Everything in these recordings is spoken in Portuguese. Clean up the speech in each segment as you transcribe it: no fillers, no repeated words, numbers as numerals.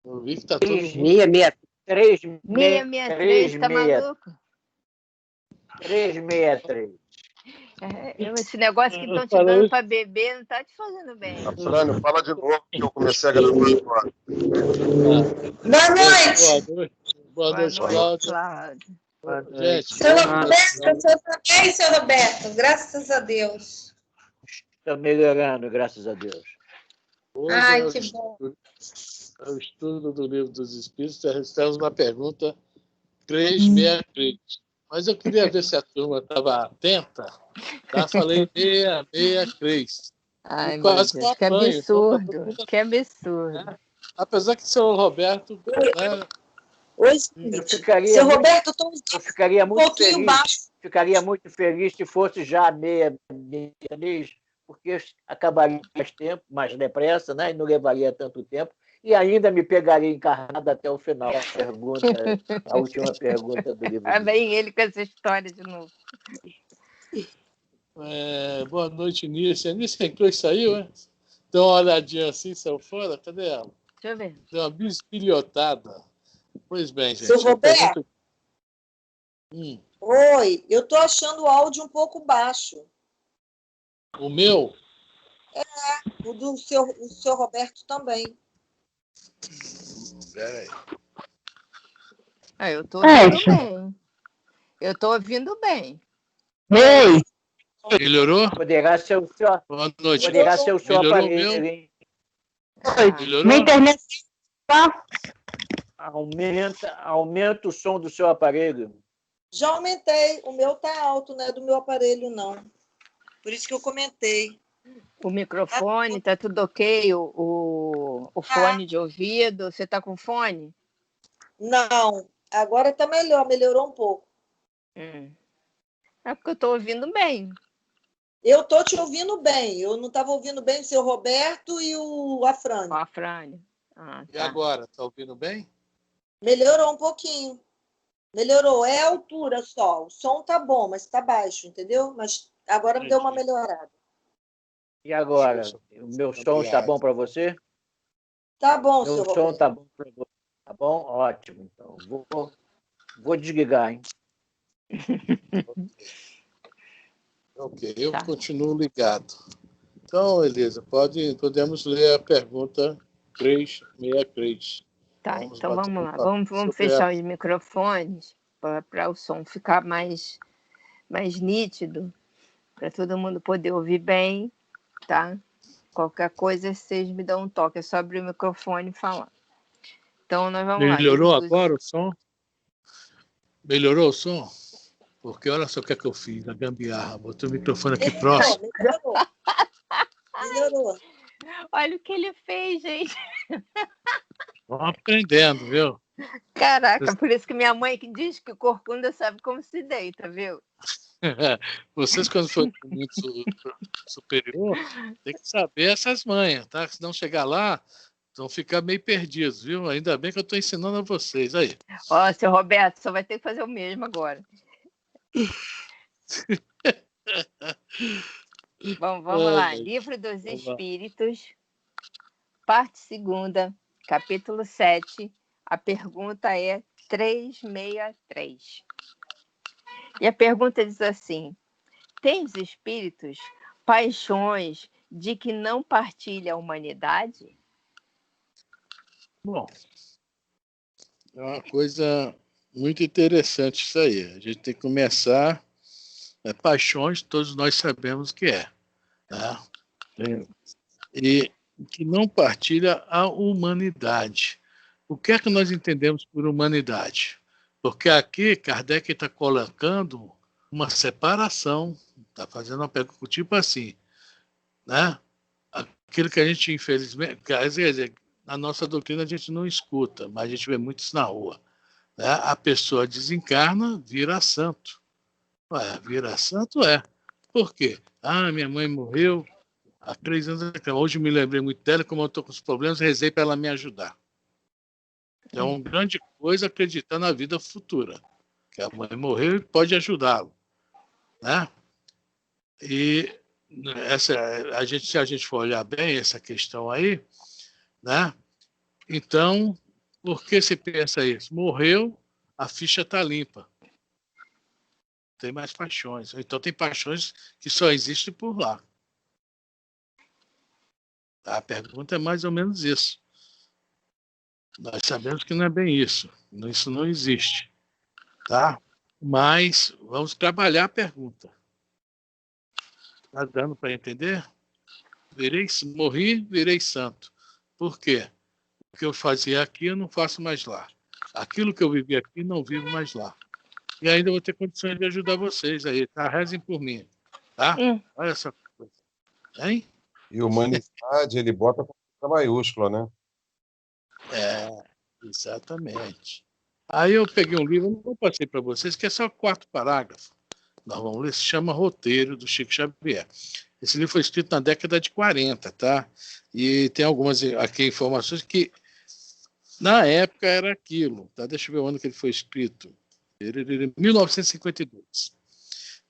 Eu vi que tá todo mundo... 663, tá maluco? 363. Esse negócio que estão te dando para beber não tá te fazendo bem. Afrânio, fala de novo, que eu comecei a gravar agora. Boa noite. Boa noite, Cláudia. Gente, Seu Roberto, eu também, seu Roberto. Graças a Deus. Está melhorando, graças a Deus. Hoje Ai, que bom. É o estudo do Livro dos Espíritos. Estamos na pergunta 363. Mas eu queria ver se a turma estava atenta. Tá? Falei 663. Ai, meu Deus, que absurdo. Que absurdo. Apesar que o seu Roberto... Né, Oi, seu Roberto, eu ficaria muito pouquinho feliz. baixo. Ficaria muito feliz se fosse já meia mês, porque acabaria mais tempo, mais depressa, né? E não levaria tanto tempo. E ainda me pegaria encarnado até o final. A última pergunta do livro. Vem ele com essa história de novo. Boa noite, Nícia. Nícia entrou e saiu, né? Deu uma olhadinha assim, saiu fora. Cadê ela? Deixa eu ver. Deu uma bisbilhotada. Pois bem, gente. Seu Roberto? Oi, eu estou achando o áudio um pouco baixo. O meu? O do seu Roberto também. Peraí. Eu estou ouvindo bem. Eu estou ouvindo bem. Ei! Melhorou? Poderá ser o seu, Boa noite. Poderá ser o seu Melhorou aparelho, hein? Melhorou? Na internet. Aumenta o som do seu aparelho. Já aumentei. O meu tá alto, não é do meu aparelho, não. Por isso que eu comentei. O microfone, tá tudo ok? O fone de ouvido, você tá com fone? Não, agora tá melhor, melhorou um pouco. É porque eu tô ouvindo bem. Eu tô te ouvindo bem. Eu não estava ouvindo bem o seu Roberto e o Afrânio. O Afrânio. Tá. E agora, tá ouvindo bem? Melhorou um pouquinho. Melhorou. É a altura só. O som tá bom, mas tá baixo, entendeu? Mas agora deu uma melhorada. E agora? O meu som está bom para você? Tá bom, meu seu som Roberto. está bom para você. Tá bom? Ótimo. Então, vou desligar, hein? Ok, eu continuo ligado. Então, Elisa, podemos ler a pergunta 363. Tá, então vamos lá. Vamos fechar os microfones para o som ficar mais nítido, para todo mundo poder ouvir bem, tá? Qualquer coisa, vocês me dão um toque. É só abrir o microfone e falar. Então, nós vamos lá. Melhorou agora o som? Melhorou o som? Porque olha só o que é que eu fiz, a gambiarra. Botei o microfone aqui próximo. Melhorou. Olha o que ele fez, gente. Vamos aprendendo, viu? Caraca, por isso que minha mãe diz que o corcunda sabe como se deita, viu? Vocês, quando for muito superior, tem que saber essas manhas, tá? Senão chegar lá, vão ficar meio perdidos, viu? Ainda bem que eu estou ensinando a vocês aí. Ó, seu Roberto, só vai ter que fazer o mesmo agora. Vamos lá. Livro dos Espíritos, parte 2ª, capítulo 7. A pergunta é 363. E a pergunta diz assim: tem os espíritos paixões de que não partilha a humanidade? Bom, é uma coisa muito interessante isso aí. A gente tem que começar... paixões, todos nós sabemos que é. Tá? E que não partilha a humanidade. O que é que nós entendemos por humanidade? Porque aqui Kardec está colocando uma separação, está fazendo uma pergunta tipo assim, né? Aquilo que a gente, infelizmente, quer dizer, na nossa doutrina a gente não escuta, mas a gente vê muito isso na rua. Né? A pessoa desencarna, vira santo. Vira santo é. Por quê? Minha mãe morreu há 3 anos. Hoje me lembrei muito dela, como eu estou com os problemas, rezei para ela me ajudar. É uma grande coisa acreditar na vida futura. Que a mãe morreu e pode ajudá-lo. Né? E se a gente for olhar bem essa questão aí, né? Então, Por que se pensa isso? Morreu, a ficha está limpa. Tem mais paixões. Então tem paixões que só existem por lá. A pergunta é mais ou menos isso. Nós sabemos que não é bem isso. Isso não existe. Tá? Mas vamos trabalhar a pergunta. Está dando para entender? Morri, virei santo. Por quê? O que eu fazia aqui, eu não faço mais lá. Aquilo que eu vivi aqui, não vivo mais lá. E ainda vou ter condições de ajudar vocês aí, tá? Rezem por mim, tá? Olha essa coisa. Hein? E humanidade, ele bota com letra maiúscula, né? Exatamente. Aí eu peguei um livro, não passei para vocês, que é só 4 parágrafos. Nós vamos ler, se chama Roteiro, do Chico Xavier. Esse livro foi escrito na década de 40, tá? E tem algumas aqui informações que, na época, era aquilo, tá? Deixa eu ver o ano que ele foi escrito. 1952.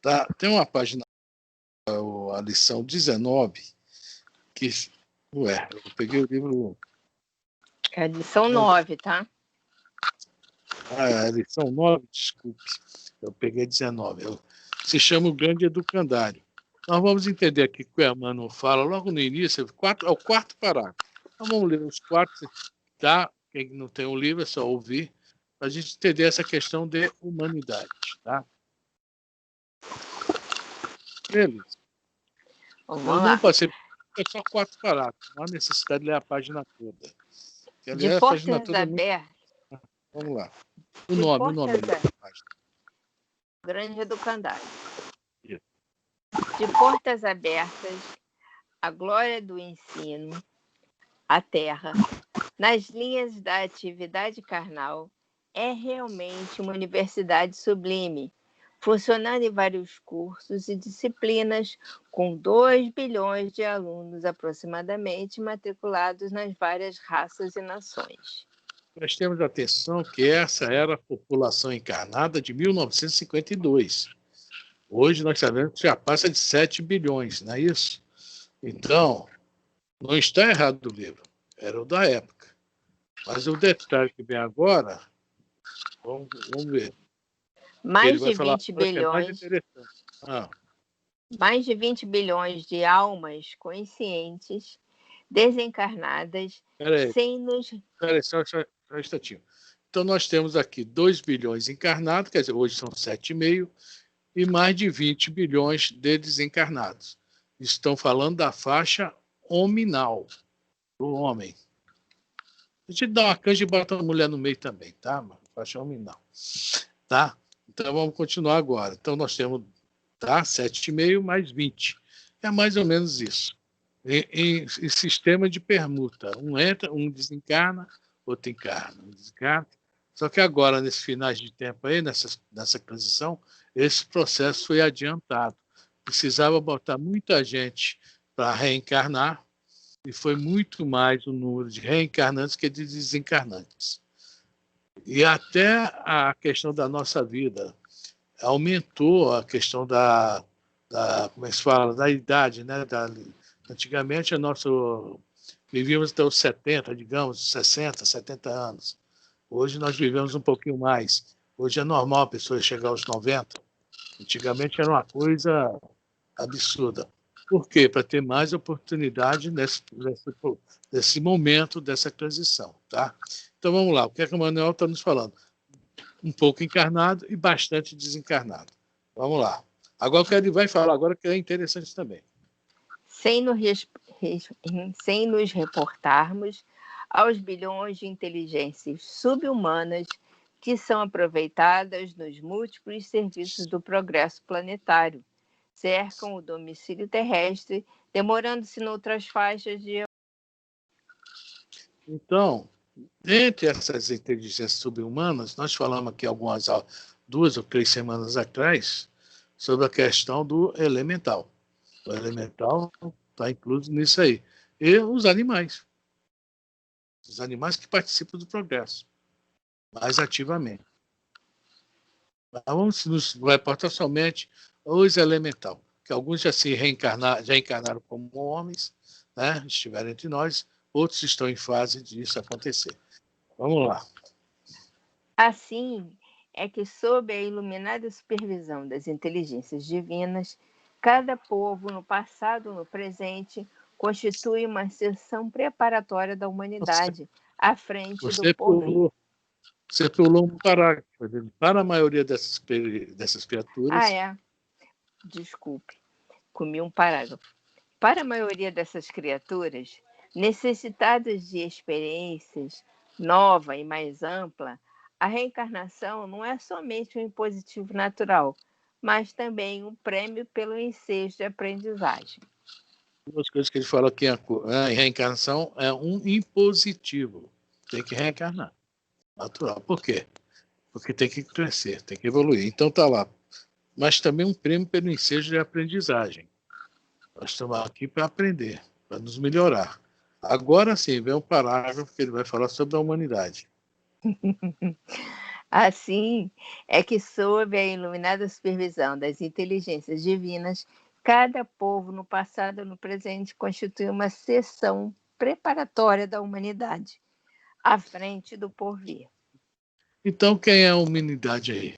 Tá? Tem uma página, a lição 19, que... Ué, eu peguei o livro... É a lição 9, tá? A lição 9, desculpe. Eu peguei 19. Se chama O Grande Educandário. Nós vamos entender aqui que o Emmanuel fala logo no início, é o 4º parágrafo. Então vamos ler os 4, tá? Quem não tem o livro é só ouvir, para a gente entender essa questão de humanidade, tá? Beleza. Vamos lá. É só 4 parágrafos, não há necessidade de ler a página toda. De portas abertas. Vamos lá. O nome. Grande Educandário. De portas abertas, a glória do ensino, a terra, nas linhas da atividade carnal, é realmente uma universidade sublime, funcionando em vários cursos e disciplinas, com 2 bilhões de alunos aproximadamente matriculados nas várias raças e nações. Prestemos atenção que essa era a população encarnada de 1952. Hoje nós sabemos que já passa de 7 bilhões, não é isso? Então, não está errado do livro, era o da época. Mas o detalhe que vem agora, vamos ver. Mais de 20 bilhões. Mais de 20 bilhões de almas conscientes, desencarnadas, sem nos... Peraí, só um instantinho. Então, nós temos aqui 2 bilhões encarnados, quer dizer, hoje são 7,5, e mais de 20 bilhões de desencarnados. Estão falando da faixa hominal, do homem. A gente dá uma canja e bota uma mulher no meio também, tá? Faixa hominal. Tá? Então, vamos continuar agora. Então, nós temos 7,5 mais 20. É mais ou menos isso. Em sistema de permuta. Um entra, um desencarna, outro encarna. Um desencarna. Só que agora, nesses finais de tempo aí, nessa transição, esse processo foi adiantado. Precisava botar muita gente para reencarnar, e foi muito mais o número de reencarnantes que de desencarnantes. E até a questão da nossa vida aumentou a questão como é que se fala, da idade, né? Antigamente, vivíamos até os 70, digamos, 60, 70 anos. Hoje nós vivemos um pouquinho mais. Hoje é normal a pessoa chegar aos 90. Antigamente era uma coisa absurda. Por quê? Para ter mais oportunidade nesse momento dessa transição. Tá? Então vamos lá, o que é que o Manuel está nos falando? Um pouco encarnado e bastante desencarnado. Vamos lá. Agora o que ele vai falar agora que é interessante também. Sem nos reportarmos aos bilhões de inteligências subhumanas que são aproveitadas nos múltiplos serviços do progresso planetário, cercam o domicílio terrestre, demorando-se noutras faixas de... Então, entre essas inteligências subhumanas, nós falamos aqui 2 ou 3 semanas atrás sobre a questão do elemental. O elemental está incluso nisso aí. E os animais. Os animais que participam do progresso mais ativamente. Vamos nos reportar somente os elemental, que alguns já encarnaram como homens, né? Estiveram entre nós, outros estão em fase disso acontecer. Vamos lá. Assim é que, sob a iluminada supervisão das inteligências divinas, cada povo, no passado ou no presente, constitui uma seção preparatória da humanidade à frente do porvir. Você pulou um parágrafo. Para a maioria dessas criaturas... Desculpe, comi um parágrafo. Para a maioria dessas criaturas, necessitadas de experiências nova e mais ampla, a reencarnação não é somente um impositivo natural, mas também um prêmio pelo ensejo de aprendizagem. Duas coisas que ele fala aqui, a reencarnação é um impositivo. Tem que reencarnar. Natural. Por quê? Porque tem que crescer, tem que evoluir. Então está lá. Mas também um prêmio pelo ensejo de aprendizagem. Nós estamos aqui para aprender, para nos melhorar. Agora sim, vem um parágrafo que ele vai falar sobre a humanidade. Assim é que, sob a iluminada supervisão das inteligências divinas, cada povo, no passado ou no presente, constitui uma seção preparatória da humanidade, à frente do porvir. Então, quem é a humanidade aí?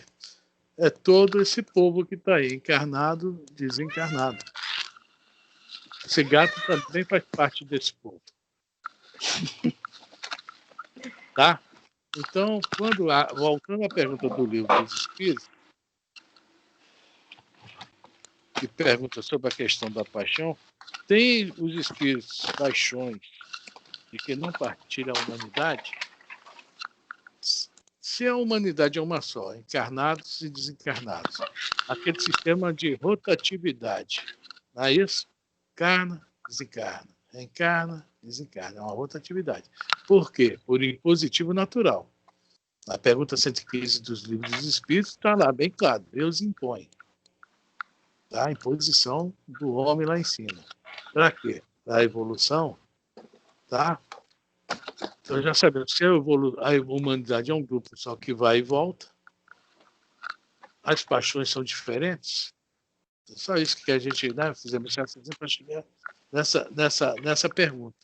É todo esse povo que está aí, encarnado, desencarnado. Esse gato também faz parte desse povo. Tá? Então, voltando à pergunta do Livro dos Espíritos, que pergunta sobre a questão da paixão, tem os espíritos paixões de que não partilham a humanidade? Se a humanidade é uma só, encarnados e desencarnados, aquele sistema de rotatividade, não é isso? Encarna, desencarna, reencarna, desencarna, é uma rotatividade. Por quê? Por impositivo natural. Na pergunta 115 dos Livros dos Espíritos está lá bem claro, Deus impõe. Tá? A imposição do homem lá em cima. Para quê? Para a evolução, tá? Então já sabemos que a humanidade é um grupo só que vai e volta. As paixões são diferentes. É só isso que a gente, né, fizemos para chegar nessa pergunta.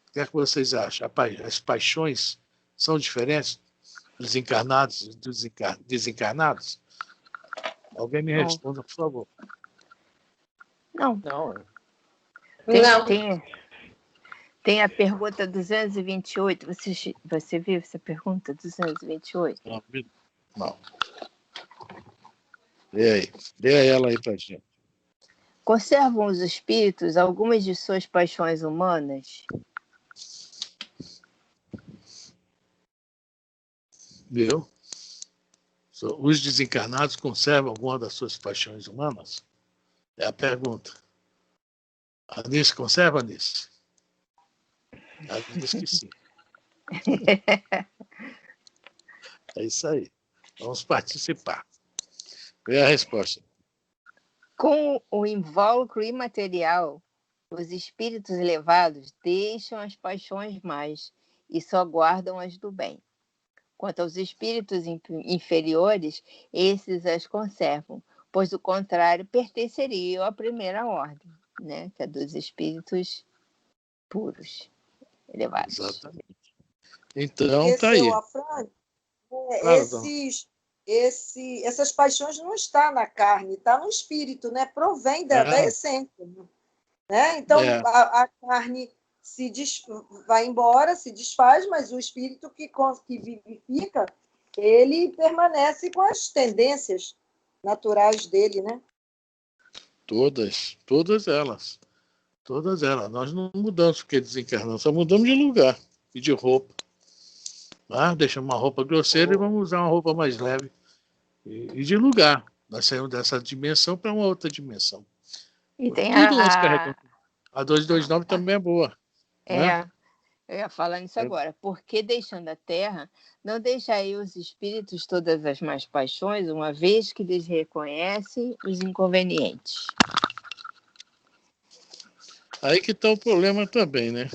O que é que vocês acham? As paixões são diferentes dos encarnados e dos desencarnados? Alguém me responda, por favor. Não. Tem a pergunta 228. Você viu essa pergunta 228? Não. Lê ela aí pra gente. Conservam os espíritos algumas de suas paixões humanas? Viu? Os desencarnados conservam alguma das suas paixões humanas? É a pergunta. A Anice conserva, Anice? Ela diz que sim. É isso aí. Vamos participar. Qual é a resposta? Com o invólucro imaterial, os espíritos elevados deixam as paixões más e só guardam as do bem. Quanto aos espíritos inferiores, esses as conservam, pois, do contrário, pertenceriam à primeira ordem, né? Que é dos espíritos puros, elevados. Exatamente. Então, está aí. Afrânio, essas paixões não estão na carne, está no espírito, né? Provém da essência. Né? Então, a carne vai embora, se desfaz, mas o espírito que vivifica, ele permanece com as tendências naturais dele, né? Todas elas. Nós não mudamos porque desencarnamos, só mudamos de lugar e de roupa. Deixamos uma roupa grosseira e vamos usar uma roupa mais leve. E de lugar. Nós saímos dessa dimensão para uma outra dimensão. E tem a 229 também é boa. Né? Eu ia falar nisso agora. Porque deixando a Terra, não deixai os espíritos todas as más paixões, uma vez que lhes reconhecem os inconvenientes. Aí que está o problema também, né?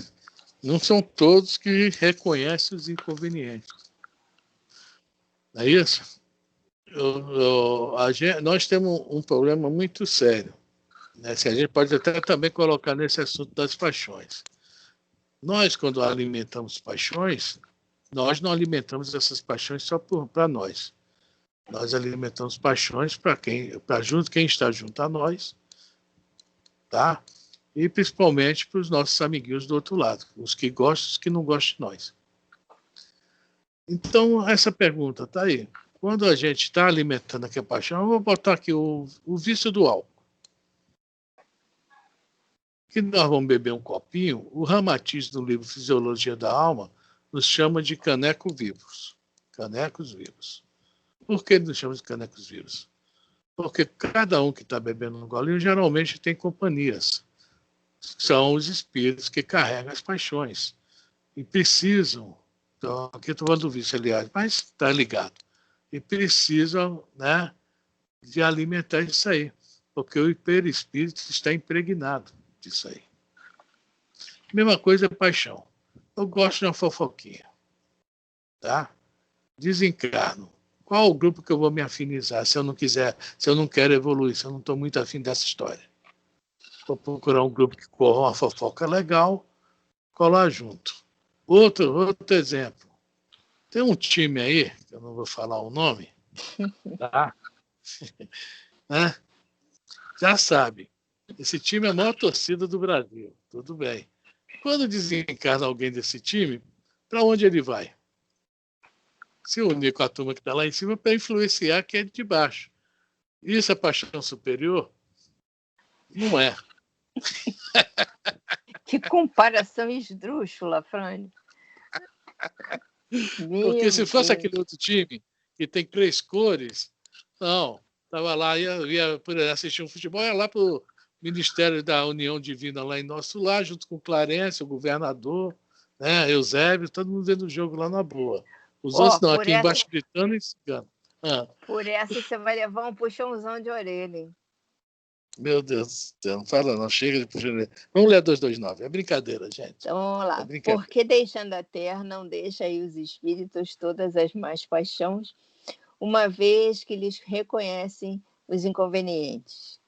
Não são todos que reconhecem os inconvenientes. Não é isso? Nós temos um problema muito sério. Né? A gente pode até também colocar nesse assunto das paixões. Nós, quando alimentamos paixões, nós não alimentamos essas paixões só para nós. Nós alimentamos paixões para quem está junto a nós, tá? E principalmente para os nossos amiguinhos do outro lado, os que gostam e os que não gostam de nós. Então, essa pergunta está aí. Quando a gente está alimentando aquela paixão, eu vou botar aqui o vício do álcool. Que nós vamos beber um copinho, o Ramatiz, no livro Fisiologia da Alma, nos chama de canecos vivos. Canecos vivos. Por que ele nos chama de canecos vivos? Porque cada um que está bebendo um golinho geralmente tem companhias. São os espíritos que carregam as paixões. E precisam, então, aqui estou falando do vício, aliás, mas está ligado. E precisam, né, de alimentar isso aí. Porque o hiperespírito está impregnado disso aí. Mesma coisa é paixão. Eu gosto de uma fofoquinha. Tá? Desencarno. Qual o grupo que eu vou me afinizar se eu não quiser, se eu não quero evoluir, se eu não estou muito afim dessa história? Vou procurar um grupo que corra uma fofoca legal, colar junto. Outro exemplo. Tem um time aí, que eu não vou falar o nome, tá? Né? Já sabe. Esse time é a maior torcida do Brasil. Tudo bem. Quando desencarna alguém desse time, para onde ele vai? Se unir com a turma que está lá em cima para influenciar quem é de baixo. Isso é paixão superior? Não é. Que comparação esdrúxula, Frânio. Porque se fosse aquele outro time que tem 3 cores, não, estava lá, ia assistir um futebol, ia lá para o Ministério da União Divina lá em Nosso Lar, junto com o Clarence, o governador, né, Eusébio, todo mundo vendo o jogo lá na boa. Os outros não, aqui embaixo gritando e cigano. Por essa você vai levar um puxãozão de orelha, hein? Meu Deus do céu, não fala não, chega de puxão de orelha. Vamos ler a 229, é brincadeira, gente. Então vamos lá. É porque deixando a terra, não deixa aí os espíritos todas as más paixões, uma vez que lhes reconhecem os inconvenientes.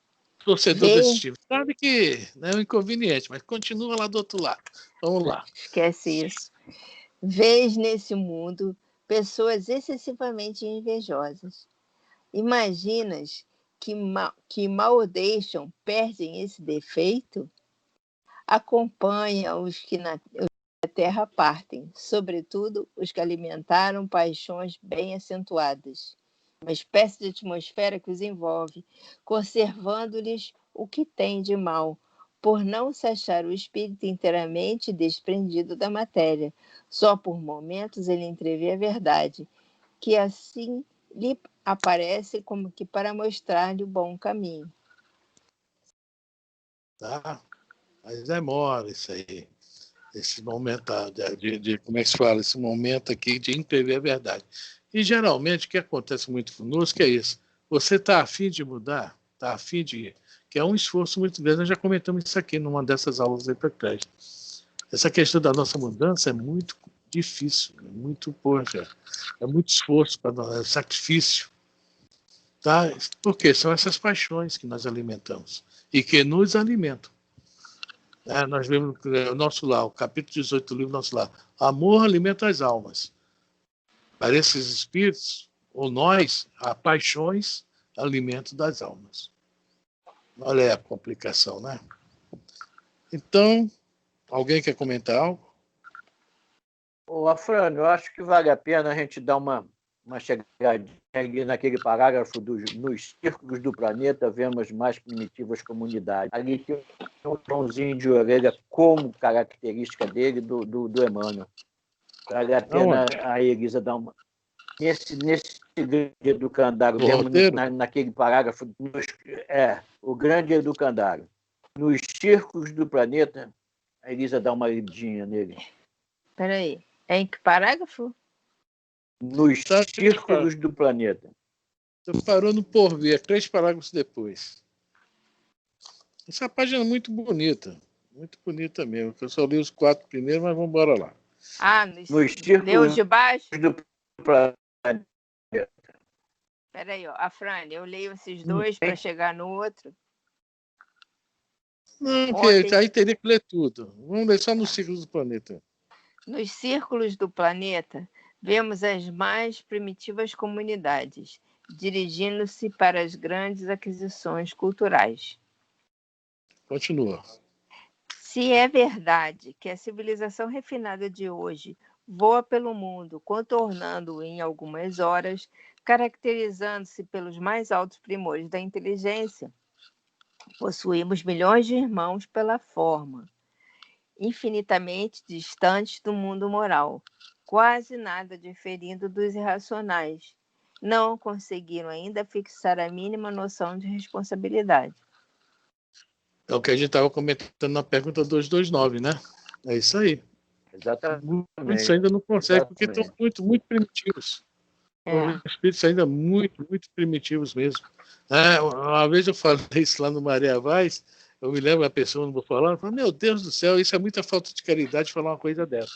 Torcedor desse time sabe que não é um inconveniente, mas continua lá do outro lado. Vamos lá. Esquece isso. Vês nesse mundo pessoas excessivamente invejosas. Imaginas que mal o deixam, perdem esse defeito? Acompanha os que na terra partem, sobretudo os que alimentaram paixões bem acentuadas. Uma espécie de atmosfera que os envolve, conservando-lhes o que tem de mal, por não se achar o espírito inteiramente desprendido da matéria. Só por momentos ele entrevê a verdade, que assim lhe aparece como que para mostrar-lhe o bom caminho. Tá? Mas demora isso aí. Esse momento como é que se fala? Esse momento aqui de entrever a verdade. E geralmente o que acontece muito conosco é isso. Você está afim de mudar? Está afim de... Que é um esforço muito grande. Nós já comentamos isso aqui numa dessas aulas aí para trás. Essa questão da nossa mudança é muito difícil, é muito é muito esforço para nós, é sacrifício. Tá? Porque são essas paixões que nós alimentamos e que nos alimentam. Nós vemos o Nosso Lar, o capítulo 18 do livro Nosso Lar. Amor alimenta as almas. Para esses espíritos, ou nós, há paixões, alimento das almas. Olha a complicação, né? Então, alguém quer comentar algo? Ô, Afrânio, eu acho que vale a pena a gente dar uma chegadinha ali naquele parágrafo nos círculos do planeta, vemos mais primitivas comunidades. Ali tem um tomzinho de orelha como característica dele, do Emmanuel. Vale a pena a Elisa dar uma... Nesse grande educandário, mesmo naquele parágrafo, o grande educandário. Nos círculos do planeta, a Elisa dá uma lidinha nele. Espera aí, é em que parágrafo? Nos círculos do planeta. Você parou no porvir, 3 parágrafos depois. Essa página é muito bonita mesmo. Eu só li os 4 primeiros, mas vamos embora lá. Nos círculos de baixo? Do planeta. Espera aí, Afrânio, eu leio esses 2 para chegar no outro. Não, porque aí teria que ler tudo. Vamos ler só no ciclo do planeta. Nos círculos do planeta, vemos as mais primitivas comunidades dirigindo-se para as grandes aquisições culturais. Continua. Se é verdade que a civilização refinada de hoje voa pelo mundo, contornando-o em algumas horas, caracterizando-se pelos mais altos primores da inteligência, possuímos milhões de irmãos pela forma, infinitamente distantes do mundo moral, quase nada diferindo dos irracionais. Não conseguiram ainda fixar a mínima noção de responsabilidade. É o que a gente estava comentando na pergunta 229, né? É isso aí. Exatamente. Muitos ainda não conseguem, porque estão muito, muito primitivos. Os espíritos ainda muito, muito primitivos mesmo. Uma vez eu falei isso lá no Maria Vaz, eu me lembro, a pessoa, não vou falar, ela falou, meu Deus do céu, isso é muita falta de caridade falar uma coisa dessa.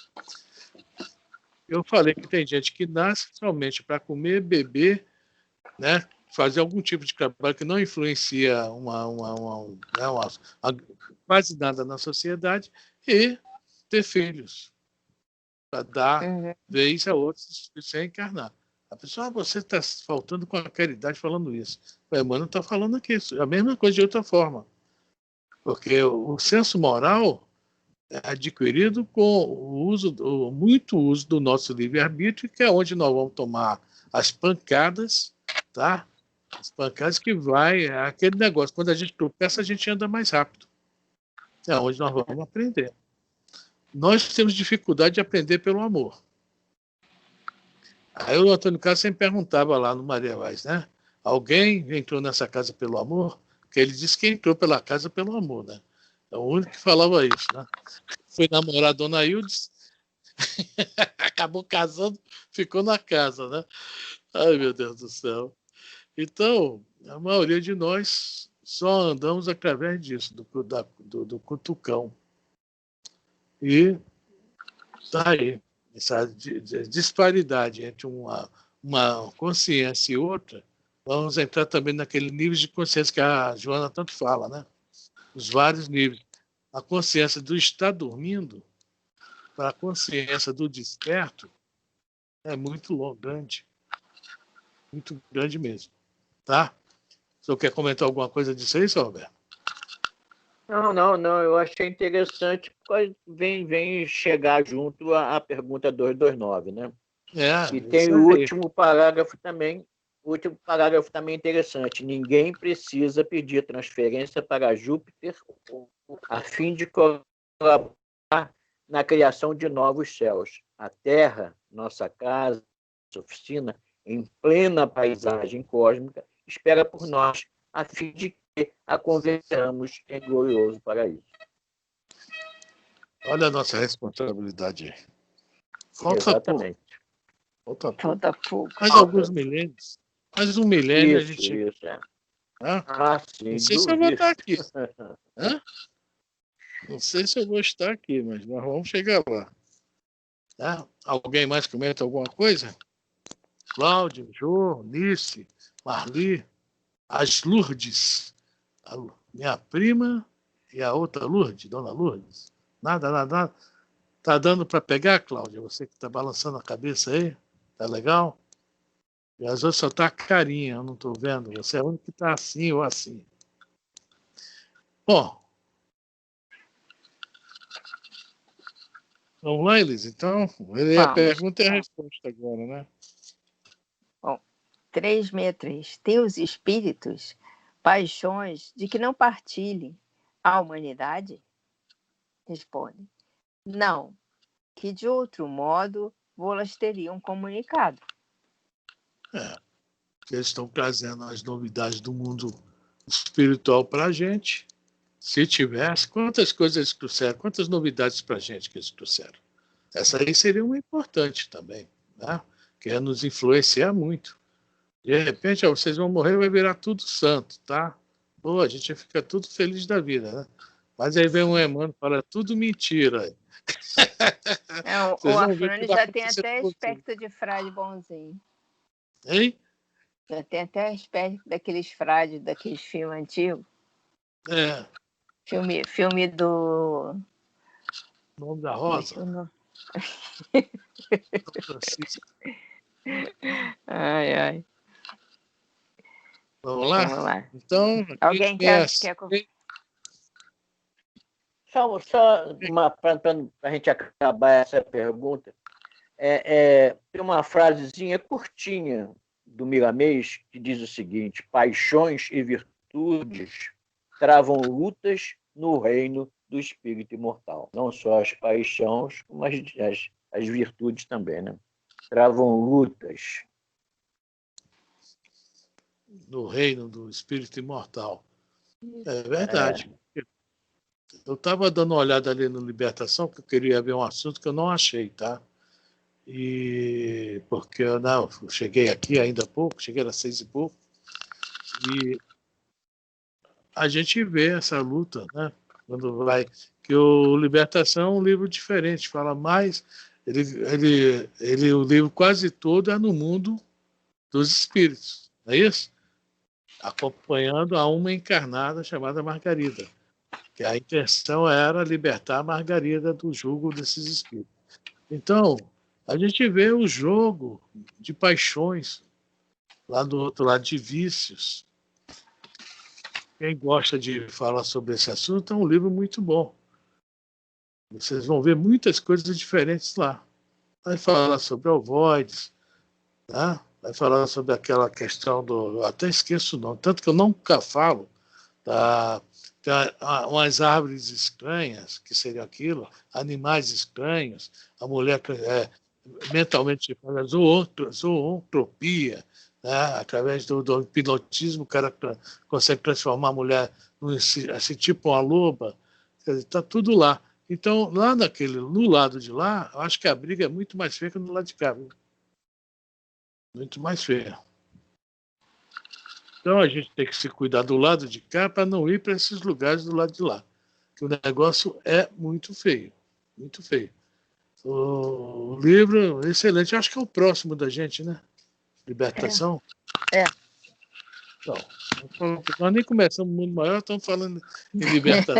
Eu falei que tem gente que nasce somente para comer, beber, né, fazer algum tipo de trabalho que não influencia quase nada na sociedade e ter filhos para dar vez a outros sem encarnar. A pessoa, você está faltando com a caridade falando isso. O Emmanuel está falando aqui, a mesma coisa de outra forma. Porque o senso moral é adquirido com muito uso do nosso livre-arbítrio, que é onde nós vamos tomar as pancadas, tá? As pancadas que vai, aquele negócio, quando a gente tropeça, a gente anda mais rápido. É onde nós vamos aprender. Nós temos dificuldade de aprender pelo amor. Aí o Antônio Carlos sempre perguntava lá no Maria Vaz, né? Alguém entrou nessa casa pelo amor? Porque ele disse que entrou pela casa pelo amor, né? É o único que falava isso, né? Foi namorar a Dona Hildes, acabou casando, ficou na casa, né? Ai, meu Deus do céu. Então, a maioria de nós só andamos através disso, do cutucão. E tá aí, essa disparidade entre uma consciência e outra. Vamos entrar também naquele nível de consciência que a Joana tanto fala, né? Os vários níveis. A consciência do estar dormindo para a consciência do desperto é muito grande. Muito grande mesmo. Tá? O senhor quer comentar alguma coisa disso aí, senhor Roberto? Não. Eu achei interessante, porque vem chegar junto à pergunta 229, né? E tem o último parágrafo também. O último parágrafo também é interessante. Ninguém precisa pedir transferência para Júpiter a fim de colaborar na criação de novos céus. A Terra, nossa casa, nossa oficina, em plena paisagem cósmica, espera por nós, a fim de que a convertamos em glorioso paraíso. Olha a nossa responsabilidade aí. Exatamente. Falta pouco. Mais alguns milênios. Mais um milênio a gente... Isso, é. Sim, não sei se eu vou estar aqui. Não sei se eu vou estar aqui, mas nós vamos chegar lá. Alguém mais comenta alguma coisa? Cláudio, Jô, Nice, Marli, as Lourdes, minha prima e a outra Lourdes, Dona Lourdes. Nada. Tá dando para pegar, Cláudia? Você que está balançando a cabeça aí? Tá legal? E às vezes só tá carinha, eu não estou vendo. Você é o único que está assim ou assim. Bom. Vamos lá, Elis? Então, a pergunta e a resposta agora, né? Bom, 363. Tem os espíritos paixões de que não partilhem a humanidade? Responde. Não, que de outro modo vô-las teriam comunicado. Eles estão trazendo as novidades do mundo espiritual para a gente. Se tivesse, quantas coisas eles trouxeram, quantas novidades para a gente que eles trouxeram. Essa aí seria uma importante também, né? Que é nos influenciar muito. De repente, vocês vão morrer e vai virar tudo santo, tá? Pô, a gente fica tudo feliz da vida, né? Mas aí vem um Emmanuel e fala, tudo mentira. O Afrânio já tem até aspecto de frade bonzinho. Hein? Já tem até aspecto daqueles frades, daqueles filmes antigos. Filme do... Nome da Rosa? Francisco. Ai, ai. Vamos lá? Vamos lá. Então, Alguém quer... Só para a gente acabar essa pergunta, tem uma frasezinha curtinha do Miramês que diz o seguinte: paixões e virtudes travam lutas no reino do espírito imortal. Não só as paixões, como as virtudes também, né? Travam lutas. No reino do espírito imortal. É verdade. Eu estava dando uma olhada ali no Libertação, que eu queria ver um assunto que eu não achei, tá? E porque eu cheguei aqui ainda há pouco, cheguei às 6 e pouco, e a gente vê essa luta, né? Quando vai. Que o Libertação é um livro diferente, fala mais. O livro quase todo é no mundo dos espíritos, não é isso? Acompanhando a uma encarnada chamada Margarida, que a intenção era libertar a Margarida do jugo desses espíritos. Então, a gente vê o jogo de paixões lá do outro lado, de vícios. Quem gosta de falar sobre esse assunto é um livro muito bom. Vocês vão ver muitas coisas diferentes lá. Vai falar sobre ovoides, tá? Vai falar sobre aquela questão do... Eu até esqueço o nome, tanto que eu nunca falo. Tá? Tem umas árvores estranhas, que seriam aquilo, animais estranhos, a mulher mentalmente fala zootropia, né? Através do hipnotismo, o cara consegue transformar a mulher assim, tipo uma loba. Está tudo lá. Então, no lado de lá, eu acho que a briga é muito mais feia que no lado de cá. Viu? Muito mais feia. Então a gente tem que se cuidar do lado de cá para não ir para esses lugares do lado de lá. Que o negócio é muito feio. Muito feio. O livro, excelente. Acho que é o próximo da gente, né? Libertação. Então, nós nem começamos o Mundo Maior, estamos falando em libertação.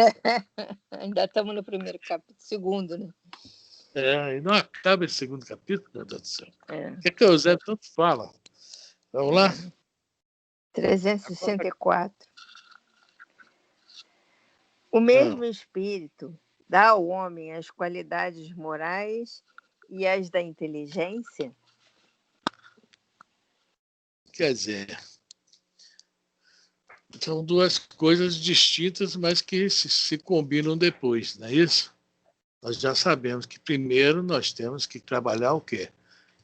Ainda estamos no primeiro capítulo, segundo, né? E não acaba esse segundo capítulo, meu Deus do céu. O que é que o Eusébio tanto fala? Vamos lá? 364. O mesmo espírito dá ao homem as qualidades morais e as da inteligência? Quer dizer, são duas coisas distintas, mas que se combinam depois, não é isso? Nós já sabemos que primeiro nós temos que trabalhar o quê?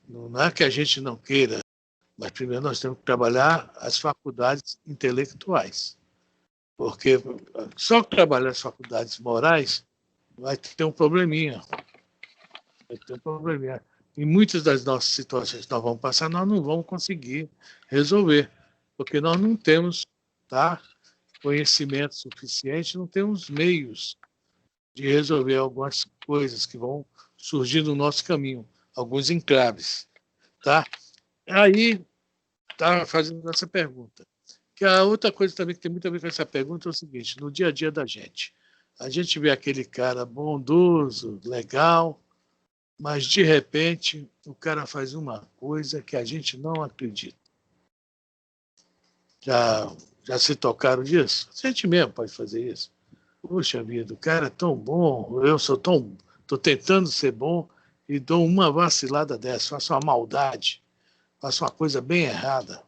Não é que a gente não queira, mas primeiro nós temos que trabalhar as faculdades intelectuais. Porque só trabalhar as faculdades morais vai ter um probleminha. Vai ter um probleminha. Em muitas das nossas situações que nós vamos passar, nós não vamos conseguir resolver, porque nós não temos, tá, conhecimento suficiente, não temos meios de resolver algumas coisas que vão surgir no nosso caminho, alguns entraves. Tá? Aí, está fazendo essa pergunta. Que a outra coisa também que tem muito a ver com essa pergunta é o seguinte: no dia a dia da gente, a gente vê aquele cara bondoso, legal, mas de repente o cara faz uma coisa que a gente não acredita. Já se tocaram disso? A gente mesmo pode fazer isso. Puxa vida, o cara é tão bom, eu estou tentando ser bom e dou uma vacilada dessa, faço uma maldade, faço uma coisa bem errada.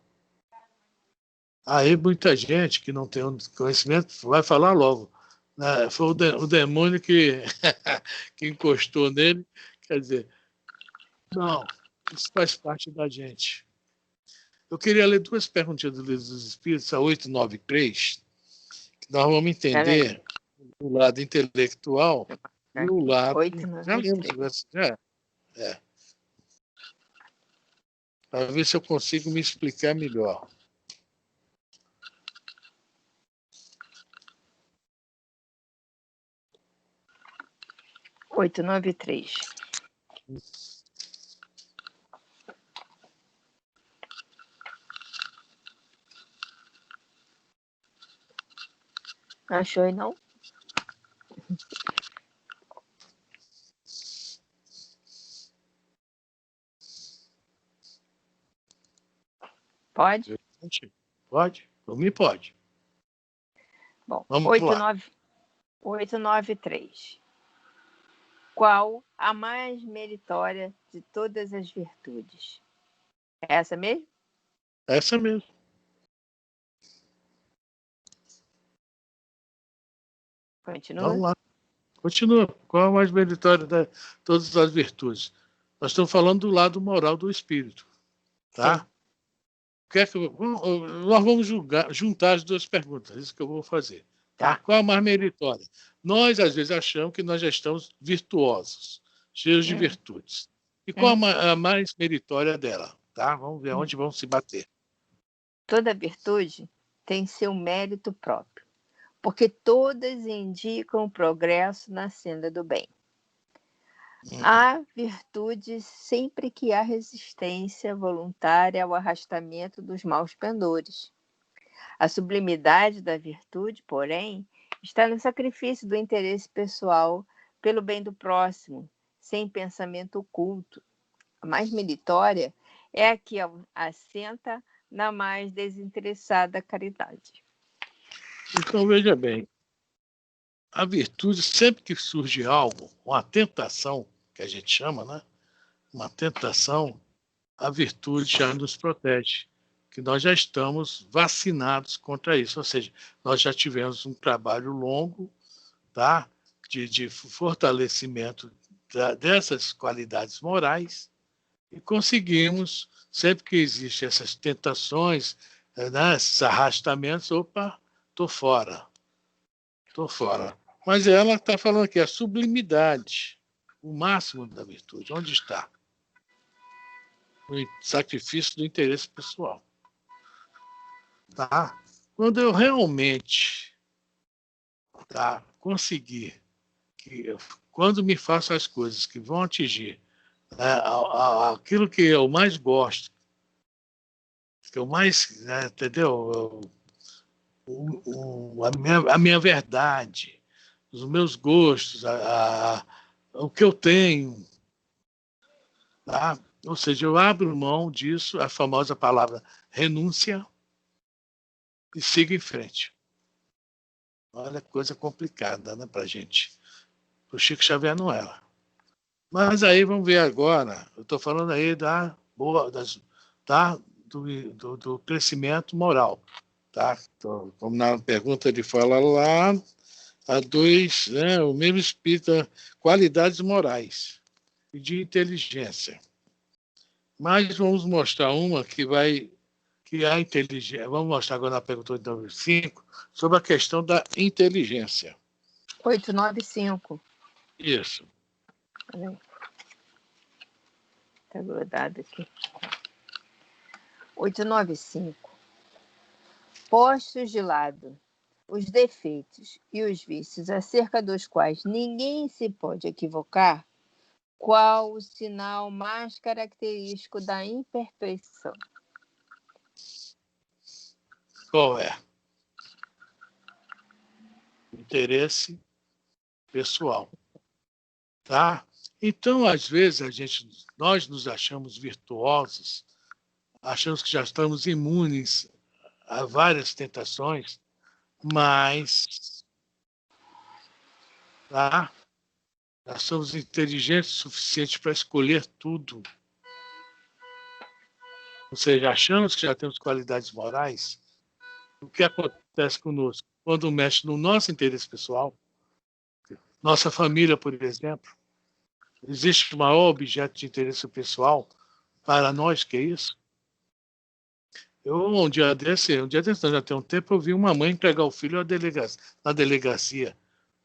Aí muita gente que não tem conhecimento vai falar logo. Né? Foi o demônio que, que encostou nele. Quer dizer, não, isso faz parte da gente. Eu queria ler duas perguntinhas do Livro dos Espíritos, a 893, que nós vamos entender o lado intelectual e o lado... 893. Já lemos, para ver se eu consigo me explicar melhor. Oito, nove, três. Achou aí, não? Pode? Pode? Por mim, pode. Bom, Vamos lá. 893. Qual a mais meritória de todas as virtudes? É essa mesmo? Essa mesmo. Continua? Vamos lá. Continua. Qual a mais meritória de todas as virtudes? Nós estamos falando do lado moral do espírito. Tá? Nós vamos juntar as duas perguntas. Isso que eu vou fazer. Tá? Qual a mais meritória? Nós, às vezes, achamos que nós já estamos virtuosos, cheios de virtudes. E qual a mais meritória dela? Tá? Vamos ver onde vamos se bater. Toda virtude tem seu mérito próprio, porque todas indicam o progresso na senda do bem. Há virtude sempre que há resistência voluntária ao arrastamento dos maus pendores. A sublimidade da virtude, porém, está no sacrifício do interesse pessoal pelo bem do próximo, sem pensamento oculto. A mais meritória é a que assenta na mais desinteressada caridade. Então, veja bem, a virtude, sempre que surge algo, uma tentação, que a gente chama, né? Uma tentação, a virtude já nos protege, que nós já estamos vacinados contra isso, ou seja, nós já tivemos um trabalho longo, tá? de fortalecimento dessas qualidades morais e conseguimos, sempre que existem essas tentações, né, esses arrastamentos, opa, estou fora. Mas ela está falando aqui, a sublimidade, o máximo da virtude, onde está? O sacrifício do interesse pessoal. Tá? Quando eu realmente conseguir, quando me faço as coisas que vão atingir aquilo que eu mais gosto, que eu mais, né, entendeu? A minha verdade, os meus gostos, o que eu tenho. Tá? Ou seja, eu abro mão disso, a famosa palavra renúncia, e sigo em frente. Olha, coisa complicada, né, para a gente. Para o Chico Xavier não era. Mas aí vamos ver agora, eu estou falando aí do crescimento moral. Tá? Então, como na pergunta ele fala lá, a 2, né, o mesmo espírito, qualidades morais e de inteligência. Mas vamos mostrar uma que a inteligência. Vamos mostrar agora na pergunta 895 sobre a questão da inteligência. 895. Isso. Está grudado aqui. 895. Postos de lado os defeitos e os vícios acerca dos quais ninguém se pode equivocar, qual o sinal mais característico da imperfeição? Qual é? Interesse pessoal. Tá? Então, às vezes, nós nos achamos virtuosos, achamos que já estamos imunes a várias tentações, mas nós somos inteligentes o suficiente para escolher tudo. Ou seja, achamos que já temos qualidades morais. O que acontece conosco? Quando mexe no nosso interesse pessoal, nossa família, por exemplo, existe o maior objeto de interesse pessoal para nós, que é isso? Um dia desse, já tem um tempo, eu vi uma mãe entregar o filho na delegacia.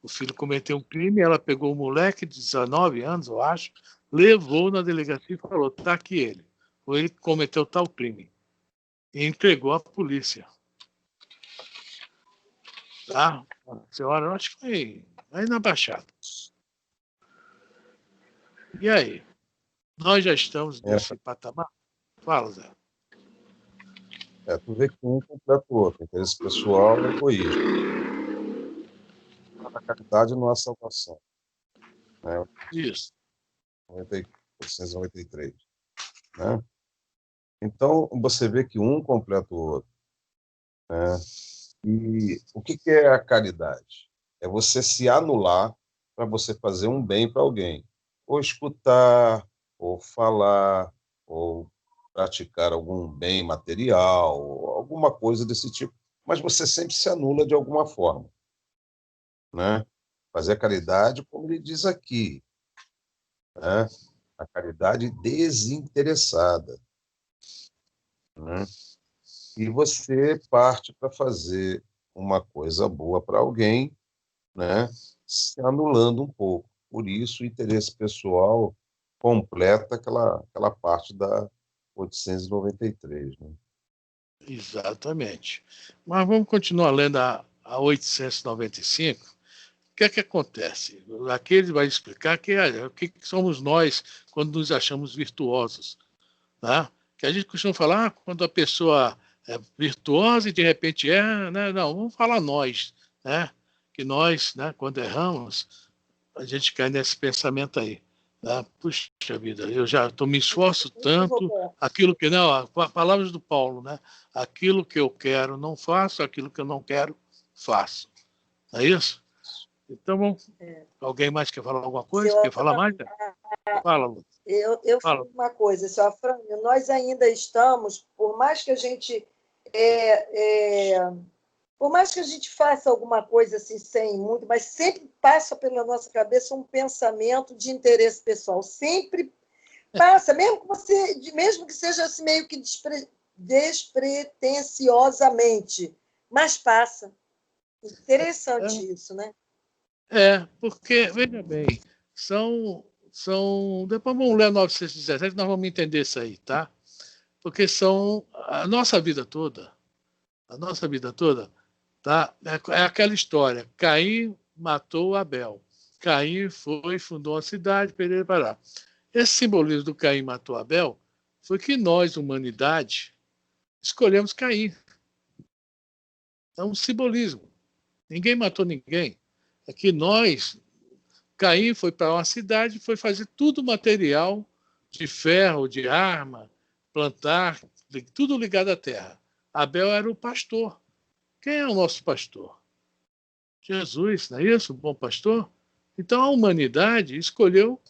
O filho cometeu um crime, ela pegou o moleque de 19 anos, eu acho, levou na delegacia e falou, está aqui ele. Ou ele cometeu tal crime. E entregou à polícia. Tá? A senhora, eu acho que foi aí na Baixada. E aí? Nós já estamos nesse patamar? Fala, Zé. Tu vê que um completa o outro. Interesse pessoal e egoísmo. A caridade não há salvação. Né? Isso. 1993. Né? Então, você vê que um completa o outro, né? E o que é a caridade? É você se anular para você fazer um bem para alguém. Ou escutar, ou falar, ou praticar algum bem material, ou alguma coisa desse tipo. Mas você sempre se anula de alguma forma, né? Fazer a caridade, como ele diz aqui, né? A caridade desinteressada, né? E você parte para fazer uma coisa boa para alguém, né? Se anulando um pouco. Por isso, o interesse pessoal completa aquela parte da 893, né? Exatamente. Mas vamos continuar lendo a 895. O que é que acontece? Aqui ele vai explicar o que somos nós quando nos achamos virtuosos. Tá? Que a gente costuma falar quando a pessoa é virtuosa e de repente né? Não, vamos falar nós, né? Que nós, né, quando erramos, a gente cai nesse pensamento aí. Né? Puxa vida, eu já me esforço tanto, aquilo que não, palavras do Paulo, né? Aquilo que eu quero não faço, aquilo que eu não quero faço. Não é isso? Então, alguém mais quer falar alguma coisa? Quer falar mais? Fala, Lu. Eu falo uma coisa, senhor Afrânio, nós ainda estamos, por mais que a gente por mais que a gente faça alguma coisa assim sem muito, mas sempre passa pela nossa cabeça um pensamento de interesse pessoal, sempre passa, mesmo que seja assim, meio que despretensiosamente, mas passa. Interessante isso, né? Porque, veja bem, depois vamos ler 917, nós vamos entender isso aí, tá? Porque são a nossa vida toda, tá? É aquela história, Caim matou Abel, Caim foi, fundou uma cidade, Pereira Pará. Esse simbolismo do Caim matou Abel foi que nós, humanidade, escolhemos Caim. É um simbolismo. Ninguém matou ninguém. É que nós, Caim foi para uma cidade, foi fazer tudo material de ferro, de arma, plantar, tudo ligado à terra. Abel era o pastor. Quem é o nosso pastor? Jesus, não é isso? O bom pastor? Então a humanidade escolheu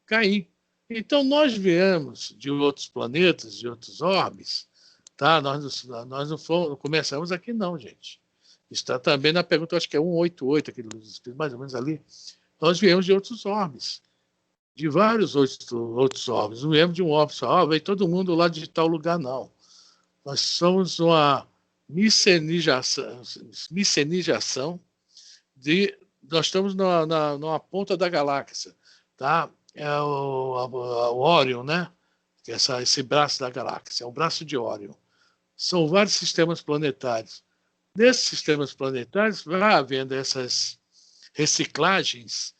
Caim. Então nós viemos de outros planetas, de outros orbes, tá? Nós não começamos aqui não, gente. Está também na pergunta, acho que é 188, aquele mais ou menos ali. Nós viemos de outros orbes, de vários outros orbes. Não viemos de um orbe só, veio todo mundo lá de tal lugar, não. Nós somos uma micenização nós estamos numa ponta da galáxia, tá? É o Órion, né? Que é esse braço da galáxia, é o braço de Órion. São vários sistemas planetários. Nesses sistemas planetários vai havendo essas reciclagens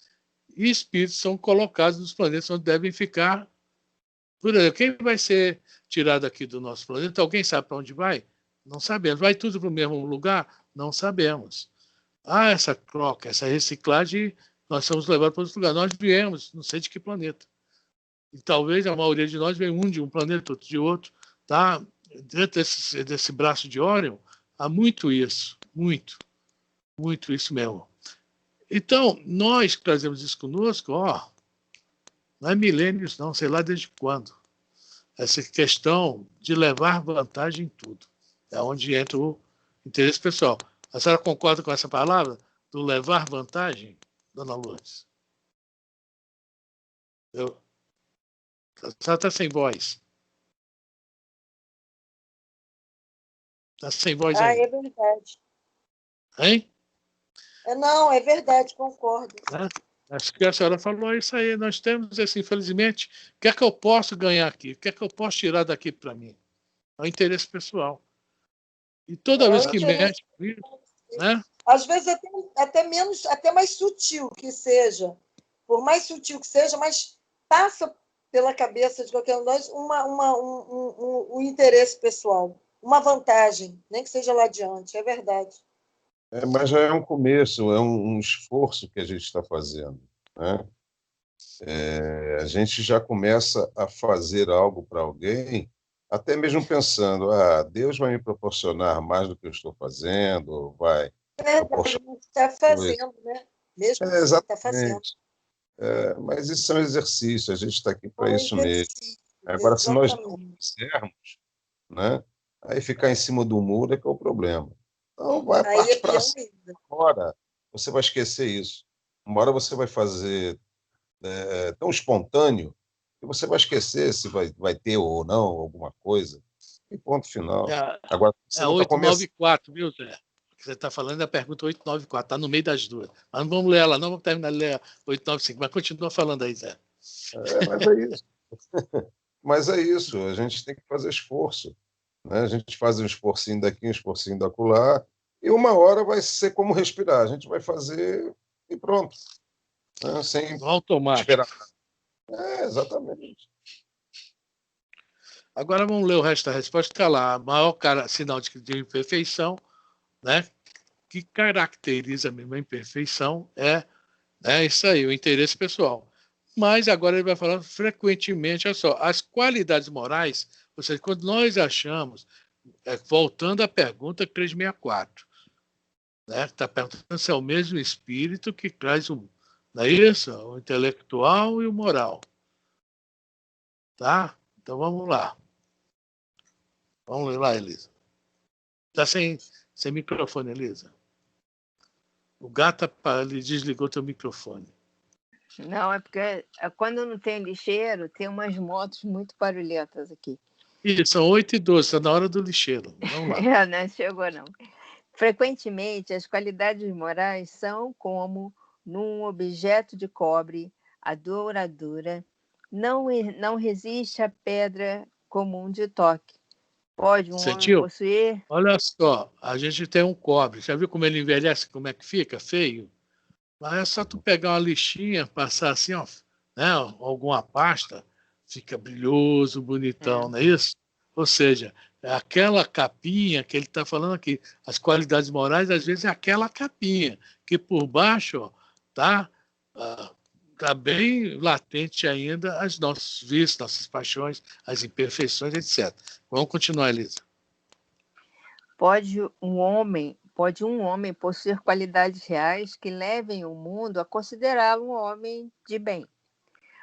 e espíritos são colocados nos planetas onde devem ficar. Por exemplo, quem vai ser tirado aqui do nosso planeta? Alguém sabe para onde vai? Não sabemos. Vai tudo para o mesmo lugar? Não sabemos. Essa troca, essa reciclagem, nós somos levados para outro lugar. Nós viemos, não sei de que planeta. E talvez a maioria de nós venha um de um planeta, outro de outro. Tá? Dentro desse braço de Órion, há muito isso. Muito isso mesmo. Então, nós que trazemos isso conosco, não é milênios, não, sei lá desde quando. Essa questão de levar vantagem em tudo. É onde entra o interesse pessoal. A senhora concorda com essa palavra? Do levar vantagem, dona Lourdes? A senhora está sem voz. Está sem voz aí. É verdade. Hein? Não, é verdade, concordo. Acho que a senhora falou isso aí. Nós temos, assim, infelizmente, o que é que eu posso ganhar aqui? O que é que eu posso tirar daqui para mim? É o interesse pessoal. E toda vez que mexe com isso, né? Às vezes até mais sutil que seja, por mais sutil que seja, mas passa pela cabeça de qualquer um de nós um interesse pessoal, uma vantagem, nem que seja lá adiante, é verdade. Mas já é um começo, é um esforço que a gente está fazendo, né? A gente já começa a fazer algo para alguém até mesmo pensando, Deus vai me proporcionar mais do que eu estou fazendo, vai proporcionar está coisas. fazendo, né? Mesmo assim, está fazendo. Exatamente. Mas isso é um exercício, a gente está aqui para isso mesmo. Agora, Exatamente. se nós não fizermos, né, aí ficar em cima do muro é que é o problema. Então, vai Aí parte é para pior ainda. fora, você vai esquecer isso. Uma hora você vai fazer tão espontâneo que você vai esquecer se vai ter ou não alguma coisa. E ponto final. Agora, você É não está começando. 894, viu, Zé? O que você está falando é a pergunta 894, está no meio das duas. Mas não vamos ler ela, não vamos terminar de ler a 895, mas continua falando aí, Zé. Mas é isso. Mas é isso, a gente tem que fazer esforço. Né? A gente faz um esforcinho daqui, um esforcinho da acolá, e uma hora vai ser como respirar. A gente vai fazer e pronto. Né? Sem automático. esperar. Exatamente. Agora vamos ler o resto da resposta. Está lá, a maior sinal de imperfeição, né, que caracteriza mesmo a imperfeição é isso aí, o interesse pessoal. Mas agora ele vai falar frequentemente, olha só, as qualidades morais, ou seja, quando nós achamos, voltando à pergunta 364, né, está perguntando se é o mesmo espírito que traz não é isso? O intelectual e o moral. Tá? Então vamos lá. Vamos lá, Elisa. Está sem microfone, Elisa. O gato ele desligou teu microfone. Não, é porque quando não tem lixeiro, tem umas motos muito barulhentas aqui. Isso, são 8h12, está na hora do lixeiro. Vamos lá. Não chegou, não. Frequentemente, as qualidades morais são como num objeto de cobre, a douradura não resiste à pedra comum de toque. Pode um homem possuir... Olha só, a gente tem um cobre. Já viu como ele envelhece, como é que fica? Feio. Mas é só tu pegar uma lixinha, passar assim, ó, né, alguma pasta, fica brilhoso, bonitão, não é isso? Ou seja, é aquela capinha que ele está falando aqui. As qualidades morais, às vezes, é aquela capinha, que por baixo está bem latente ainda as nossos vícios, nossas paixões, as imperfeições, etc. Vamos continuar, Elisa. Pode um homem possuir qualidades reais que levem o mundo a considerá-lo um homem de bem.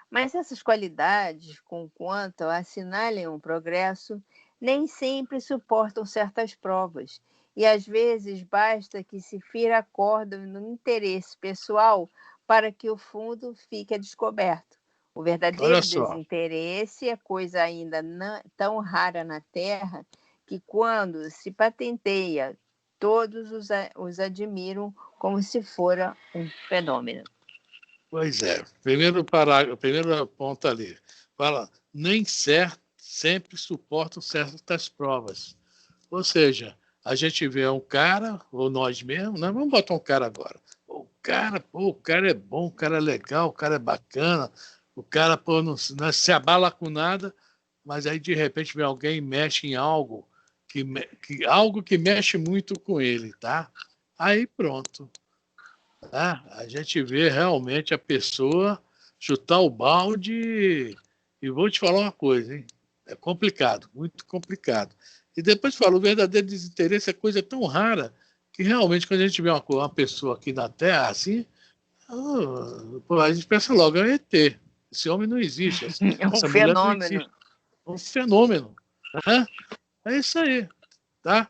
Mas essas qualidades, conquanto assinalem um progresso, nem sempre suportam certas provas, e às vezes basta que se fira a corda no interesse pessoal para que o fundo fique descoberto. O verdadeiro desinteresse é coisa ainda tão rara na Terra que, quando se patenteia, todos os admiram como se fora um fenômeno. Pois é. Primeiro ponto ali. Fala, nem sempre suportam certas provas. Ou seja, a gente vê um cara, ou nós mesmos, nós vamos botar um cara agora. O cara é bom, o cara é legal, o cara é bacana, o cara não se abala com nada, mas aí de repente vem alguém e mexe em algo algo que mexe muito com ele, tá? Aí pronto. Tá? A gente vê realmente a pessoa chutar o balde e vou te falar uma coisa, hein? É complicado, muito complicado. E depois fala, o verdadeiro desinteresse é coisa tão rara que realmente quando a gente vê uma pessoa aqui na Terra assim, a gente pensa logo, é um ET. Esse homem não existe. É um fenômeno. Um fenômeno. Né? É isso aí. Tá?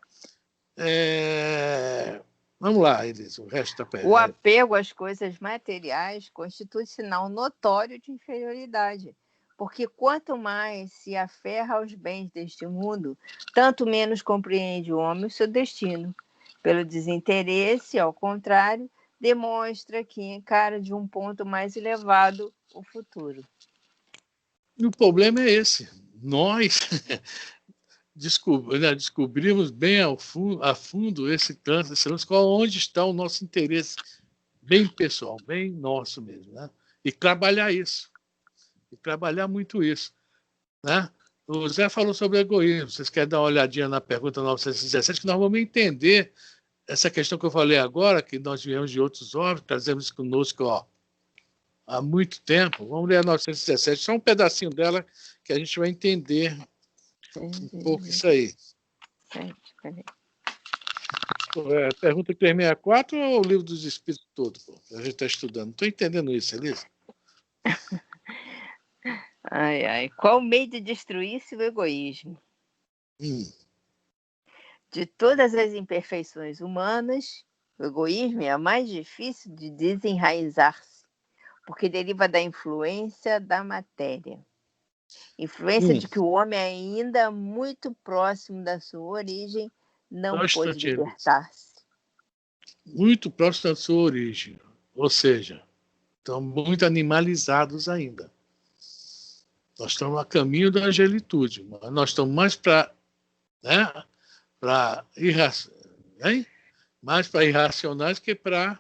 Vamos lá, Elisa, o resto da pergunta. O apego às coisas materiais constitui sinal notório de inferioridade, porque quanto mais se aferra aos bens deste mundo, tanto menos compreende o homem o seu destino. Pelo desinteresse, ao contrário, demonstra que encara de um ponto mais elevado o futuro. E o problema é esse. Nós descobrimos bem a fundo esse lance, onde está o nosso interesse bem pessoal, bem nosso mesmo, né? E trabalhar isso. E trabalhar muito isso. Né? O Zé falou sobre egoísmo. Vocês querem dar uma olhadinha na pergunta 917, que nós vamos entender essa questão que eu falei agora, que nós viemos de outros órgãos, trazemos conosco há muito tempo. Vamos ler a 917, só um pedacinho dela que a gente vai entender Um pouco isso aí. Peraí. Pergunta 364 ou o Livro dos Espíritos todo? Pô? A gente está estudando. Não estou entendendo isso, Elisa. Qual o meio de destruir-se o egoísmo? Hum. De todas as imperfeições humanas, o egoísmo é a mais difícil de desenraizar-se, porque deriva da influência da matéria. Influência de que o homem, ainda muito próximo da sua origem, não pôde libertar-se. Muito próximo da sua origem. Ou seja, estão muito animalizados ainda. Nós estamos a caminho da angelitude, mas nós estamos mais para mais para irracionais que para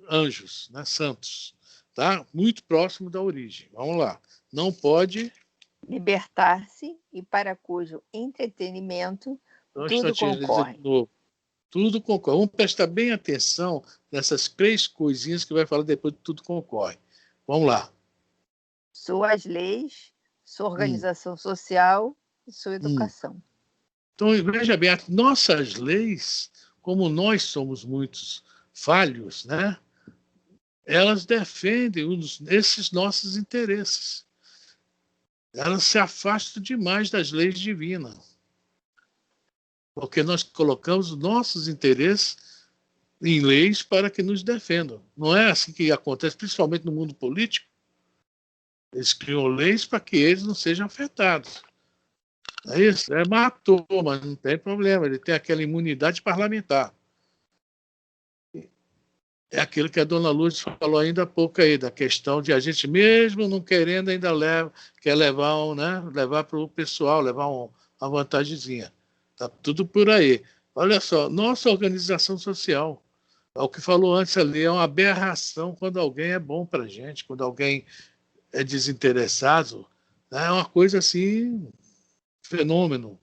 anjos, né, santos. Tá? Muito próximo da origem. Vamos lá. Não pode libertar-se e para cujo entretenimento tudo concorre. Tudo concorre. Vamos prestar bem atenção nessas 3 coisinhas que vai falar depois de tudo concorre. Vamos lá. Suas leis, sua organização social e sua educação. Então, veja bem, as nossas leis, como nós somos muitos falhos, né? Elas defendem esses nossos interesses. Elas se afastam demais das leis divinas. Porque nós colocamos nossos interesses em leis para que nos defendam. Não é assim que acontece, principalmente no mundo político. Eles criam leis para que eles não sejam afetados. É isso, matou, mas não tem problema, ele tem aquela imunidade parlamentar. É aquilo que a dona Lourdes falou ainda há pouco aí, da questão de a gente mesmo não querendo ainda quer levar para o pessoal, levar uma vantagemzinha. Está tudo por aí. Olha só, nossa organização social, é o que falou antes ali, é uma aberração quando alguém é bom para a gente, quando alguém é desinteressado, né? É uma coisa assim, fenômeno.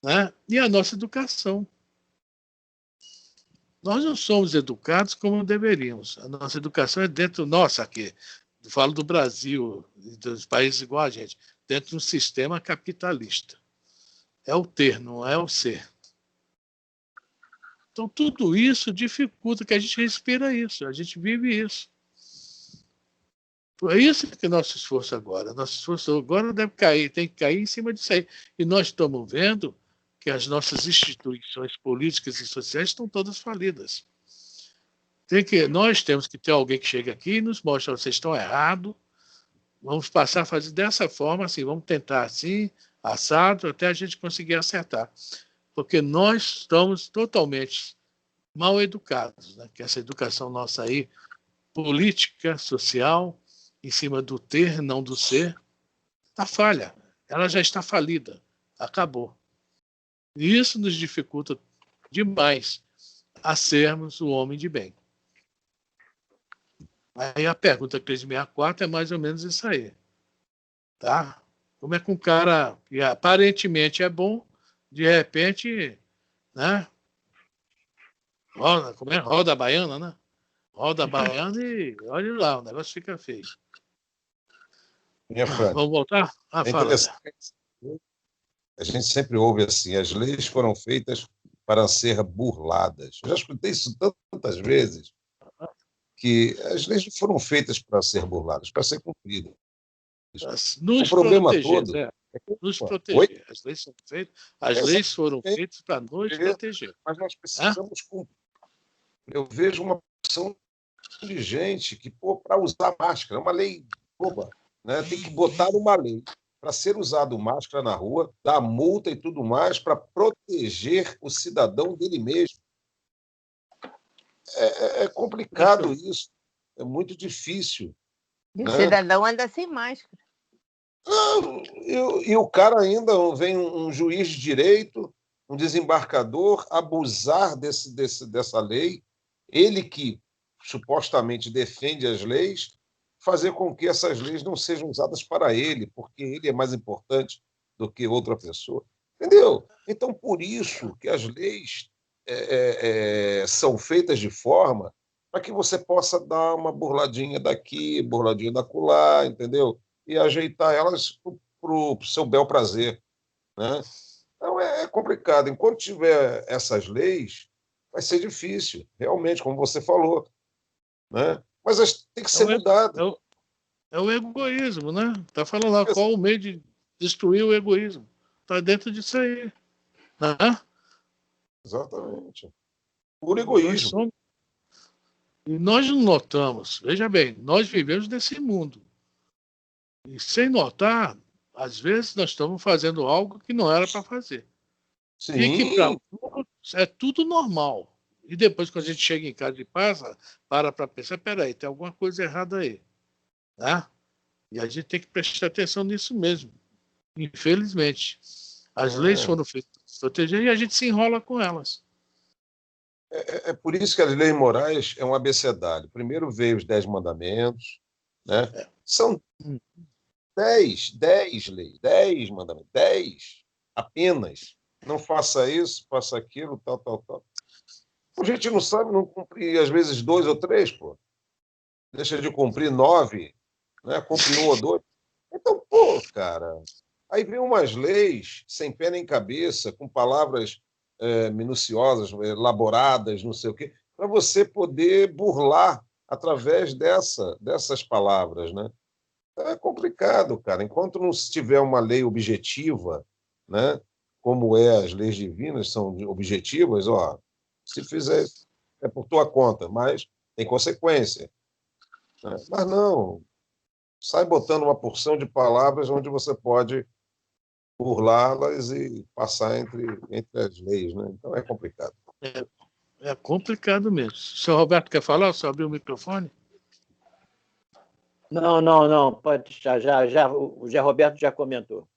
Né? E a nossa educação. Nós não somos educados como deveríamos. A nossa educação é dentro nossa aqui. Eu falo do Brasil e dos países igual a gente, dentro de um sistema capitalista. É o ter, não é o ser. Então, tudo isso dificulta que a gente respira isso, a gente vive isso. É isso que é nosso esforço agora. Nosso esforço agora tem que cair em cima disso aí. E nós estamos vendo que as nossas instituições políticas e sociais estão todas falidas. Nós temos que ter alguém que chegue aqui e nos mostre: vocês estão errados, vamos passar a fazer dessa forma, assim, vamos tentar assim, assado, até a gente conseguir acertar. Porque nós estamos totalmente mal educados, né? Que essa educação nossa aí, política, social, em cima do ter, não do ser, está falha. Ela já está falida. Acabou. E isso nos dificulta demais a sermos o homem de bem. Aí a pergunta 364 é mais ou menos isso aí. Tá? Como é que um cara que aparentemente é bom, de repente, né? Roda a baiana, né? Roda a baiana e olha lá, o negócio fica feio. Vamos voltar? Fala. A gente sempre ouve assim: as leis foram feitas para ser burladas. Eu já escutei isso tantas vezes, que as leis não foram feitas para ser burladas, para ser cumpridas. Nos o problema proteger, todo é nos proteger. As leis foram feitas para nos proteger. Mas nós precisamos cumprir. Eu vejo uma opção de gente que, para usar máscara, é uma lei boba, né? Tem que botar uma lei para ser usado máscara na rua, dar multa e tudo mais, para proteger o cidadão dele mesmo. É complicado isso, é muito difícil. E o cidadão anda sem máscara. E o cara ainda vem um juiz de direito, um desembargador, abusar dessa lei, ele que supostamente defende as leis, fazer com que essas leis não sejam usadas para ele, porque ele é mais importante do que outra pessoa. Entendeu? Então, por isso que as leis são feitas de forma para que você possa dar uma burladinha daqui, burladinha da acolá, entendeu? E ajeitar elas pro seu bel prazer, né? Então é complicado. Enquanto tiver essas leis, vai ser difícil, realmente, como você falou, né? Mas tem que ser mudado. É o egoísmo, né? Está falando lá qual o meio de destruir o egoísmo. Está dentro disso aí. Né? Exatamente. Puro egoísmo. E nós não notamos. Veja bem, nós vivemos nesse mundo. E sem notar, às vezes nós estamos fazendo algo que não era para fazer. Sim. E que é tudo normal. E depois, quando a gente chega em casa e para pensar, peraí, tem alguma coisa errada aí. Né? E a gente tem que prestar atenção nisso mesmo. Infelizmente. As leis foram feitas para proteger e a gente se enrola com elas. É por isso que as leis morais é um abecedário. Primeiro veio os 10 mandamentos, né? São 10 leis, 10 mandamentos, 10 apenas. Não faça isso, faça aquilo, tal. A gente não sabe não cumprir, às vezes, 2 ou 3, pô. Deixa de cumprir 9, né? Cumpre 1 ou 2. Então, pô, cara, aí vem umas leis sem pé nem cabeça, com palavras minuciosas, elaboradas, não sei o quê, para você poder burlar através dessas palavras, né? É complicado, cara. Enquanto não se tiver uma lei objetiva, né, como as leis divinas são objetivas, ó, se fizer é por tua conta, mas tem consequência, né? Mas não, sai botando uma porção de palavras onde você pode burlá-las e passar entre as leis, né? Então é complicado. É complicado mesmo. O senhor Roberto quer falar? Só abriu o microfone? Não. Pode deixar. O Zé Roberto já comentou.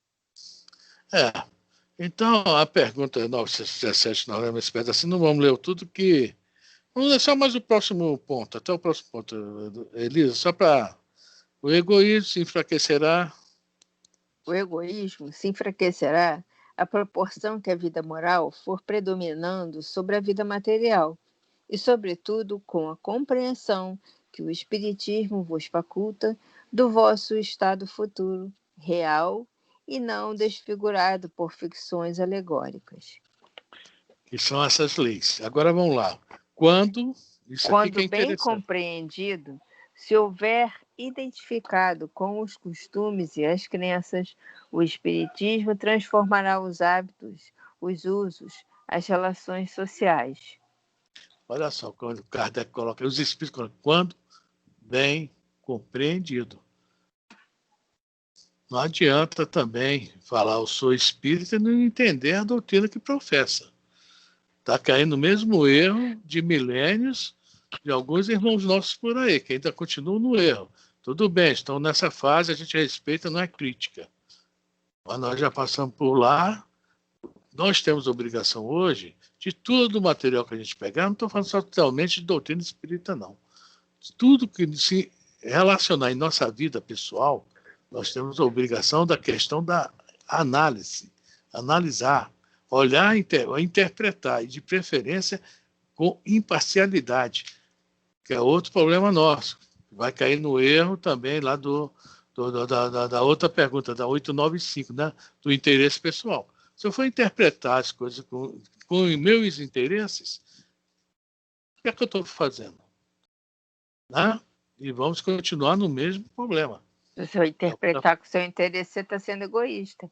Então, a pergunta 917, nós lemos esse pedacinho, não vamos ler tudo, que vamos ler só mais o próximo ponto, até o próximo ponto, Elisa, só para... O egoísmo se enfraquecerá. O egoísmo se enfraquecerá à proporção que a vida moral for predominando sobre a vida material, e, sobretudo, com a compreensão que o Espiritismo vos faculta do vosso estado futuro, real, e não desfigurado por ficções alegóricas. Que são essas leis. Agora vamos lá. Quando bem compreendido, se houver identificado com os costumes e as crenças, o Espiritismo transformará os hábitos, os usos, as relações sociais. Olha só, quando o Kardec coloca, os espíritos colocam, quando bem compreendido. Não adianta também falar eu sou espírita e não entender a doutrina que professa. Está caindo no mesmo erro de milênios de alguns irmãos nossos por aí, que ainda continuam no erro. Tudo bem, estão nessa fase, a gente respeita, não é crítica. Mas nós já passamos por lá. Nós temos a obrigação hoje de todo o material que a gente pegar, não estou falando só totalmente de doutrina espírita, não. Tudo que se relacionar em nossa vida pessoal, nós temos a obrigação da questão da análise, analisar, olhar, interpretar, e de preferência com imparcialidade, que é outro problema nosso. Vai cair no erro também lá da outra pergunta, da 895, né? Do interesse pessoal. Se eu for interpretar as coisas com meus interesses, o que é que eu estou fazendo? Né? E vamos continuar no mesmo problema. Se eu interpretar com o seu interesse, você está sendo egoísta.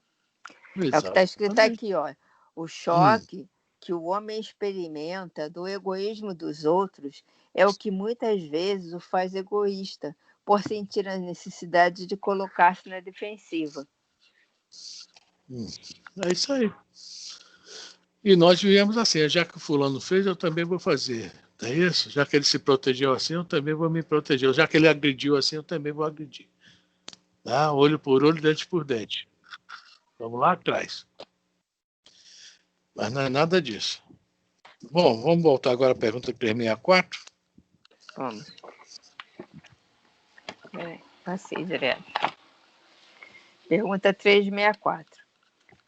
Exatamente. É o que está escrito aqui, ó. O choque que o homem experimenta do egoísmo dos outros é o que muitas vezes o faz egoísta, por sentir a necessidade de colocar-se na defensiva. É isso aí. E nós viemos assim, já que o fulano fez, eu também vou fazer. Não é isso? Já que ele se protegeu assim, eu também vou me proteger. Já que ele agrediu assim, eu também vou agredir. Tá? Olho por olho, dente por dente. Vamos lá atrás. Mas não é nada disso. Bom, vamos voltar agora à pergunta 364. Vamos. Passei direto. Pergunta 364.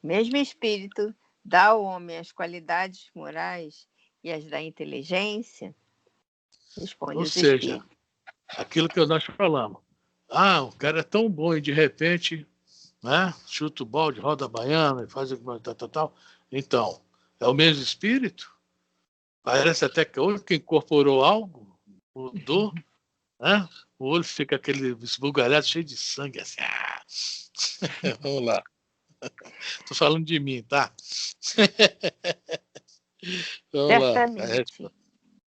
Mesmo espírito dá ao homem as qualidades morais e as da inteligência? Responde Ou seja, aquilo que nós falamos. O cara é tão bom e de repente né? Chuta o balde, roda a baiana, faz tal. Então, é o mesmo espírito? Parece até que hoje que incorporou algo, mudou, né? O olho fica aquele esbugalhado, cheio de sangue, assim. Vamos lá. Estou falando de mim, tá? Vamos Certamente. lá.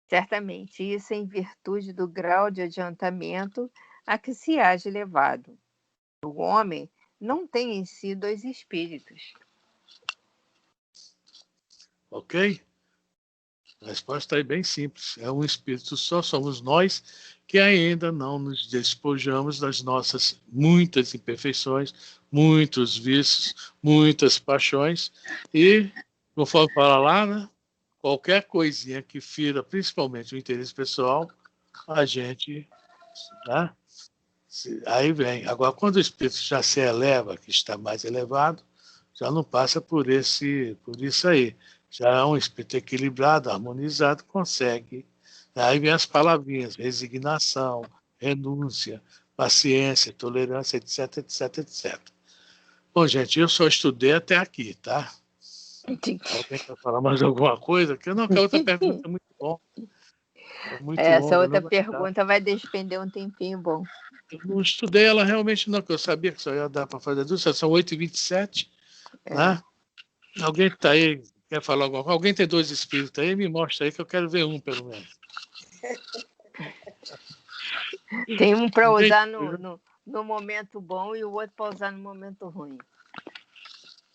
Certamente, isso em virtude do grau de adiantamento a que se haja levado. O homem não tem em si dois espíritos. Ok? A resposta é bem simples. É um espírito só, somos nós que ainda não nos despojamos das nossas muitas imperfeições, muitos vícios, muitas paixões e, conforme fala lá, né, qualquer coisinha que fira principalmente o interesse pessoal, a gente, né, aí vem. Agora, quando o espírito já se eleva, que está mais elevado, já não passa por isso aí. Já é um espírito equilibrado, harmonizado, consegue. Aí vem as palavrinhas, resignação, renúncia, paciência, tolerância, etc, etc, etc. Bom, gente, eu só estudei até aqui, tá? Alguém quer falar mais alguma coisa? Que a outra pergunta é muito bom. É muito Essa longa, outra não vai dar. pergunta vai despender um tempinho bom. Eu não estudei ela realmente, não, porque eu sabia que só ia dar para fazer duas, são 8h27, né? Alguém está aí, quer falar alguma coisa? Alguém tem dois espíritos aí? Me mostra aí que eu quero ver um, pelo menos. Tem um para usar no momento bom e o outro para usar no momento ruim.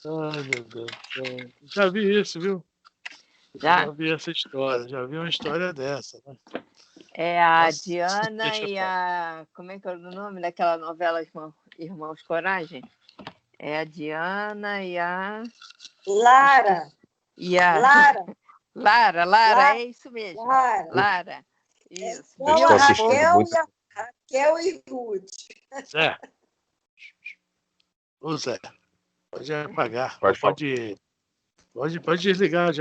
Ai, meu Deus. Já vi isso, viu? Já vi essa história, já vi uma história dessa, né? É a Nossa, Diana e a... Como é que é o nome daquela novela Irmãos Coragem? É a Diana e a... Lara. E a... Lara, é isso mesmo. Lara. Isso. Então, a Raquel e Ruth. Zé. Ô, Zé, pode apagar. Pode desligar já.